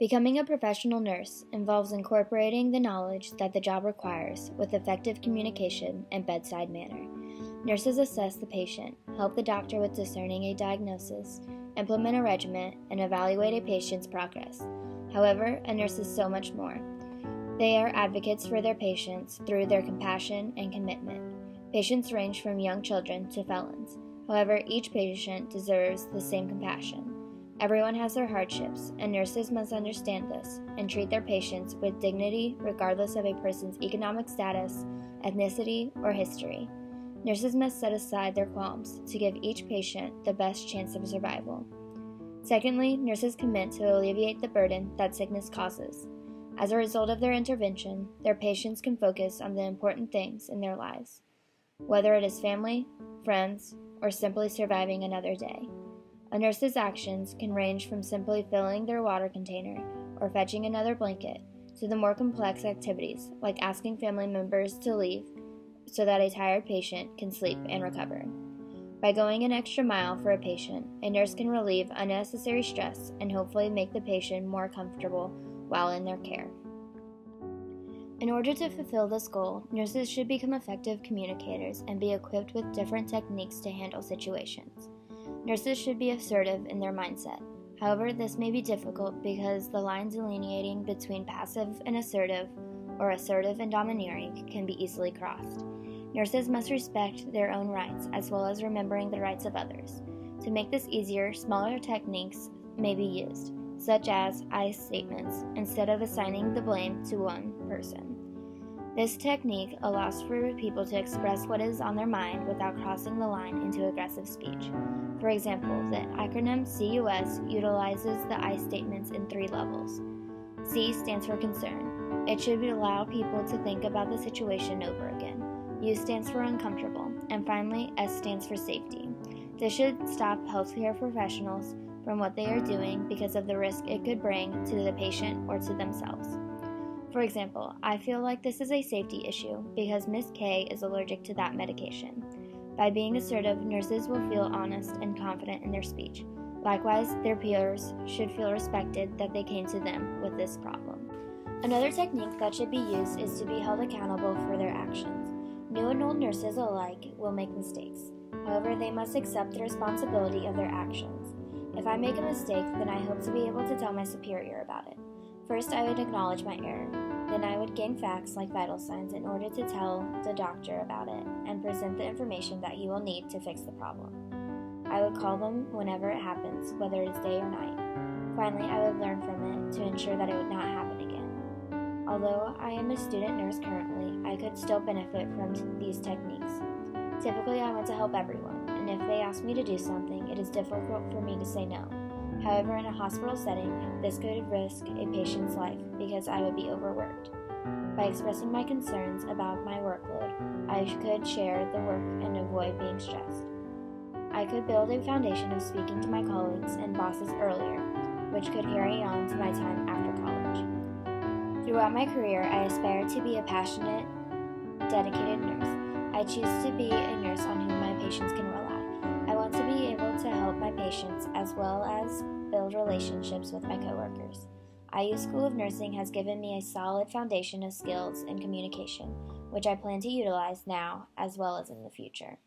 Becoming a professional nurse involves incorporating the knowledge that the job requires with effective communication and bedside manner. Nurses assess the patient, help the doctor with discerning a diagnosis, implement a regimen, and evaluate a patient's progress. However, a nurse is so much more. They are advocates for their patients through their compassion and commitment. Patients range from young children to felons. However, each patient deserves the same compassion. Everyone has their hardships, and nurses must understand this and treat their patients with dignity regardless of a person's economic status, ethnicity, or history. Nurses must set aside their qualms to give each patient the best chance of survival. Secondly, nurses commit to alleviate the burden that sickness causes. As a result of their intervention, their patients can focus on the important things in their lives, whether it is family, friends, or simply surviving another day. A nurse's actions can range from simply filling their water container or fetching another blanket to the more complex activities like asking family members to leave so that a tired patient can sleep and recover. By going an extra mile for a patient, a nurse can relieve unnecessary stress and hopefully make the patient more comfortable while in their care. In order to fulfill this goal, nurses should become effective communicators and be equipped with different techniques to handle situations. Nurses should be assertive in their mindset. However, this may be difficult because the line delineating between passive and assertive, or assertive and domineering, can be easily crossed. Nurses must respect their own rights as well as remembering the rights of others. To make this easier, smaller techniques may be used, such as I statements, instead of assigning the blame to one person. This technique allows for people to express what is on their mind without crossing the line into aggressive speech. For example, the acronym CUS utilizes the I statements in 3 levels. C stands for concern. It should allow people to think about the situation over again. U stands for uncomfortable. And finally, S stands for safety. This should stop healthcare professionals from what they are doing because of the risk it could bring to the patient or to themselves. For example, I feel like this is a safety issue because Miss K is allergic to that medication. By being assertive, nurses will feel honest and confident in their speech. Likewise, their peers should feel respected that they came to them with this problem. Another technique that should be used is to be held accountable for their actions. New and old nurses alike will make mistakes. However, they must accept the responsibility of their actions. If I make a mistake, then I hope to be able to tell my superior about it. First, I would acknowledge my error. Then I would gain facts like vital signs in order to tell the doctor about it and present the information that he will need to fix the problem. I would call them whenever it happens, whether it is day or night. Finally, I would learn from it to ensure that it would not happen again. Although I am a student nurse currently, I could still benefit from these techniques. Typically, I want to help everyone, and if they ask me to do something, it is difficult for me to say no. However, in a hospital setting, this could risk a patient's life because I would be overworked. By expressing my concerns about my workload, I could share the work and avoid being stressed. I could build a foundation of speaking to my colleagues and bosses earlier, which could carry on to my time after college. Throughout my career, I aspire to be a passionate, dedicated nurse. I choose to be a nurse on whom my patients can rely. I want to be able to help my patients as well as build relationships with my coworkers. IU School of Nursing has given me a solid foundation of skills and communication, which I plan to utilize now as well as in the future.